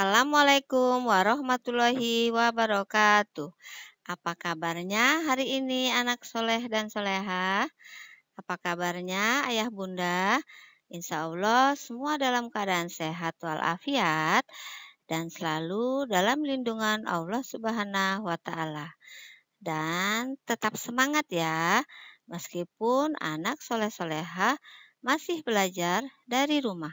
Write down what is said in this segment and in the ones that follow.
Assalamualaikum warahmatullahi wabarakatuh. Apa kabarnya hari ini anak soleh dan soleha? Apa kabarnya ayah bunda? Insya Allah semua dalam keadaan sehat walafiat dan selalu dalam lindungan Allah Subhanahu wa Ta'ala. Dan tetap semangat ya, meskipun anak soleh-soleha masih belajar dari rumah.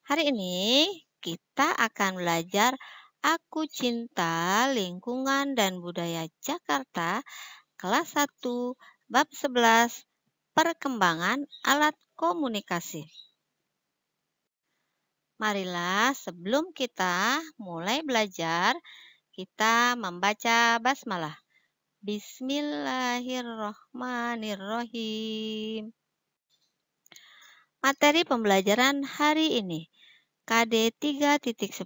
Hari ini kita akan belajar Aku Cinta Lingkungan dan Budaya Jakarta kelas 1 bab 11 Perkembangan Alat Komunikasi. Marilah sebelum kita mulai belajar, kita membaca basmalah. Bismillahirrohmanirrohim. Materi pembelajaran hari ini. KD 3.11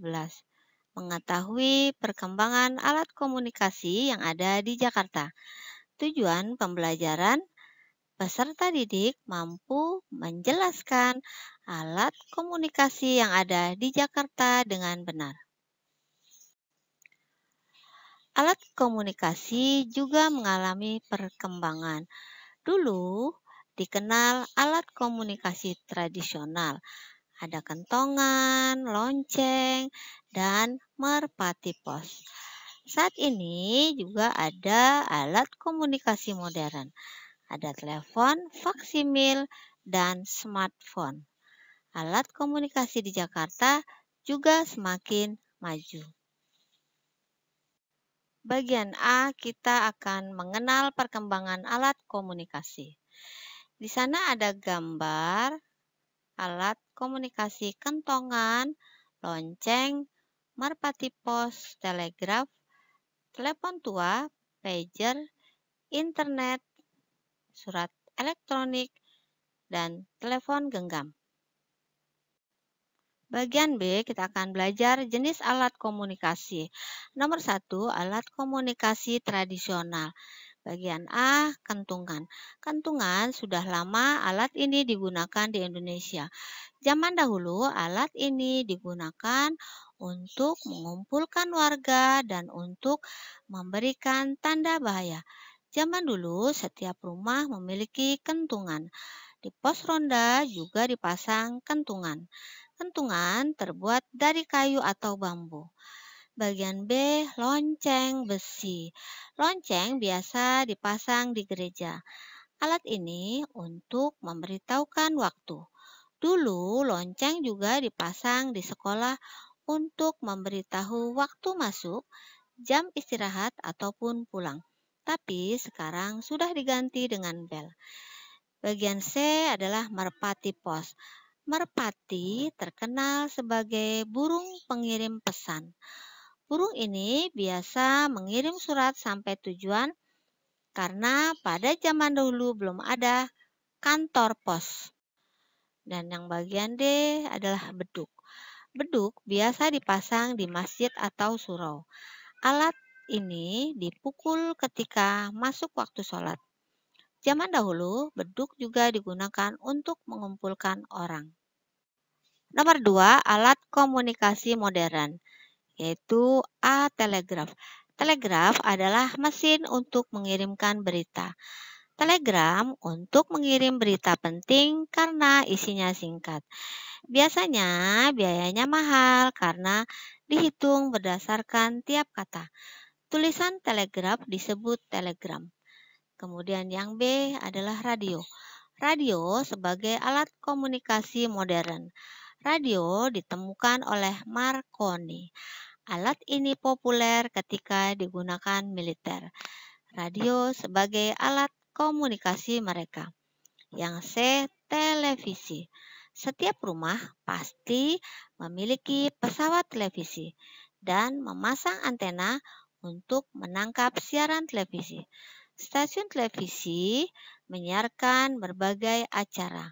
Mengetahui perkembangan alat komunikasi yang ada di Jakarta. Tujuan pembelajaran, peserta didik mampu menjelaskan alat komunikasi yang ada di Jakarta dengan benar. Alat komunikasi juga mengalami perkembangan. Dulu dikenal alat komunikasi tradisional. Ada kentongan, lonceng, dan merpati pos. Saat ini juga ada alat komunikasi modern. Ada telepon, faksimil, dan smartphone. Alat komunikasi di Jakarta juga semakin maju. Bagian A, kita akan mengenal perkembangan alat komunikasi. Di sana ada gambar alat komunikasi kentongan, lonceng, merpati pos, telegraf, telepon tua, pager, internet, surat elektronik, dan telepon genggam. Bagian B, kita akan belajar jenis alat komunikasi. Nomor 1, alat komunikasi tradisional. Bagian A, kentungan. Kentungan sudah lama alat ini digunakan di Indonesia. Zaman dahulu alat ini digunakan untuk mengumpulkan warga dan untuk memberikan tanda bahaya. Zaman dulu setiap rumah memiliki kentungan. Di pos ronda juga dipasang kentungan. Kentungan terbuat dari kayu atau bambu. Bagian B, lonceng besi. Lonceng biasa dipasang di gereja. Alat ini untuk memberitahukan waktu. Dulu lonceng juga dipasang di sekolah untuk memberitahu waktu masuk, jam istirahat ataupun pulang. Tapi sekarang sudah diganti dengan bel. Bagian C adalah merpati pos. Merpati terkenal sebagai burung pengirim pesan. Burung ini biasa mengirim surat sampai tujuan karena pada zaman dahulu belum ada kantor pos. Dan yang bagian D adalah beduk. Beduk biasa dipasang di masjid atau surau. Alat ini dipukul ketika masuk waktu sholat. Zaman dahulu, beduk juga digunakan untuk mengumpulkan orang. Nomor 2, alat komunikasi modern, yaitu A. Telegraf. Telegraf adalah mesin untuk mengirimkan berita. Telegram untuk mengirim berita penting karena isinya singkat. Biasanya biayanya mahal karena dihitung berdasarkan tiap kata. Tulisan telegraf disebut telegram. Kemudian yang B adalah radio. Radio sebagai alat komunikasi modern. Radio ditemukan oleh Marconi. Alat ini populer ketika digunakan militer. Radio sebagai alat komunikasi mereka. Yang C, televisi. Setiap rumah pasti memiliki pesawat televisi dan memasang antena untuk menangkap siaran televisi. Stasiun televisi menyiarkan berbagai acara.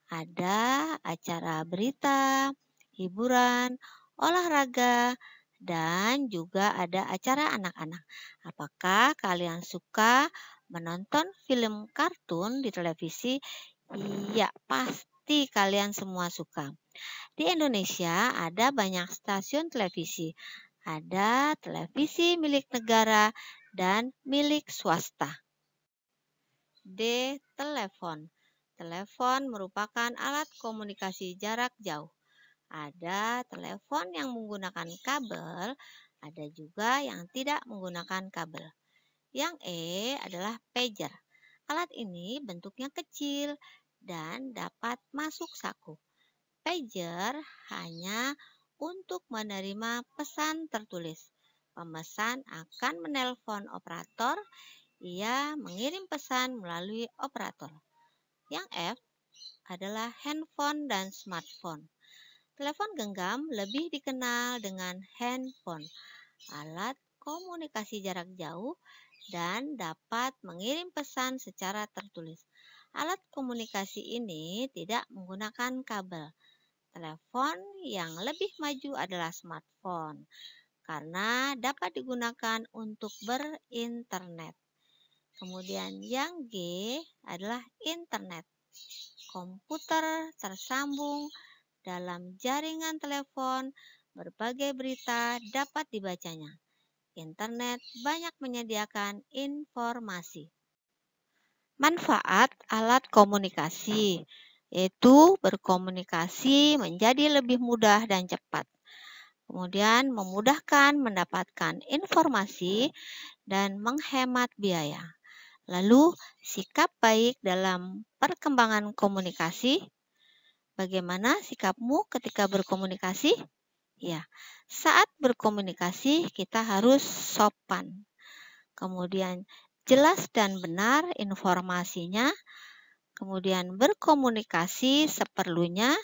Ada acara berita, hiburan, olahraga, dan juga ada acara anak-anak. Apakah kalian suka menonton film kartun di televisi? Iya, pasti pasti kalian semua suka. Di Indonesia ada banyak stasiun televisi. Ada televisi milik negara dan milik swasta. D. Telepon. Telepon merupakan alat komunikasi jarak jauh. Ada telepon yang menggunakan kabel, ada juga yang tidak menggunakan kabel. Yang E adalah pager. Alat ini bentuknya kecil dan dapat masuk saku. Pager hanya untuk menerima pesan tertulis. Pemesan akan menelpon operator, ia mengirim pesan melalui operator. Yang F adalah handphone dan smartphone. Telepon genggam lebih dikenal dengan handphone, alat komunikasi jarak jauh dan dapat mengirim pesan secara tertulis. Alat komunikasi ini tidak menggunakan kabel. Telepon yang lebih maju adalah smartphone karena dapat digunakan untuk berinternet. Kemudian yang G adalah internet. Komputer tersambung dalam jaringan telepon, berbagai berita dapat dibacanya. Internet banyak menyediakan informasi. Manfaat alat komunikasi yaitu berkomunikasi menjadi lebih mudah dan cepat. Kemudian memudahkan mendapatkan informasi dan menghemat biaya. Lalu, sikap baik dalam perkembangan komunikasi. Bagaimana sikapmu ketika berkomunikasi? Ya, saat berkomunikasi kita harus sopan. Kemudian jelas dan benar informasinya. Kemudian berkomunikasi seperlunya.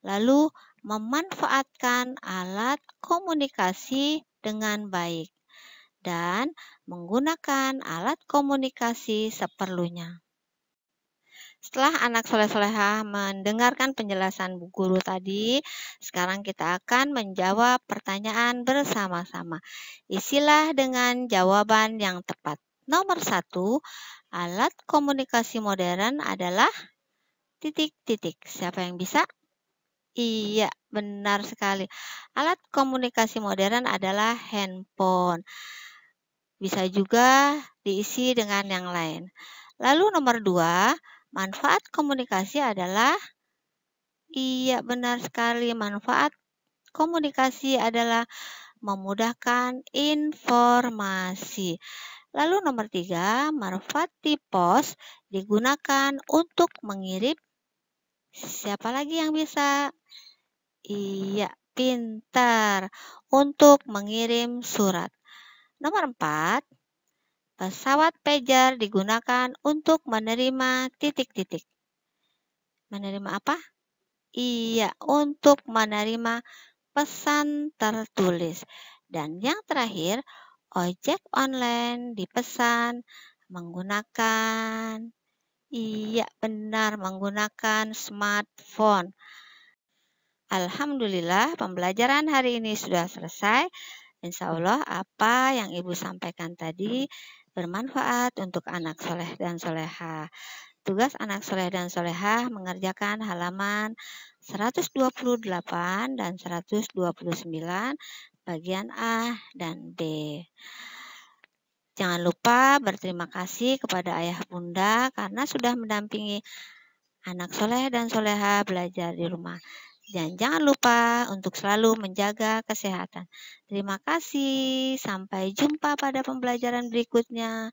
Lalu memanfaatkan alat komunikasi dengan baik dan menggunakan alat komunikasi seperlunya. Setelah anak soleh-solehah mendengarkan penjelasan Bu Guru tadi, sekarang kita akan menjawab pertanyaan bersama-sama. Isilah dengan jawaban yang tepat. Nomor 1, alat komunikasi modern adalah titik-titik. Siapa yang bisa? Iya, benar sekali. Alat komunikasi modern adalah handphone. Bisa juga diisi dengan yang lain. Lalu nomor 2, manfaat komunikasi adalah, iya benar sekali, manfaat komunikasi adalah memudahkan informasi. Lalu nomor 3, manfaat di pos digunakan untuk mengirim. Siapa lagi yang bisa? Iya, pintar. Untuk mengirim surat. Nomor 4, pesawat pager digunakan untuk menerima titik-titik. Menerima apa? Iya, untuk menerima pesan tertulis. Dan yang terakhir, ojek online dipesan menggunakan, iya benar, menggunakan smartphone. Alhamdulillah, pembelajaran hari ini sudah selesai. Insya Allah apa yang Ibu sampaikan tadi bermanfaat untuk anak soleh dan soleha. Tugas anak soleh dan soleha mengerjakan halaman 128 dan 129 bagian A dan B. Jangan lupa berterima kasih kepada ayah bunda karena sudah mendampingi anak soleh dan soleha belajar di rumah. Dan jangan lupa untuk selalu menjaga kesehatan. Terima kasih. Sampai jumpa pada pembelajaran berikutnya.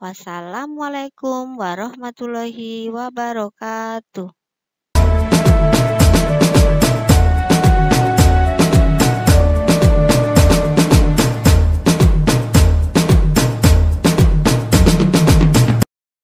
Wassalamualaikum warahmatullahi wabarakatuh.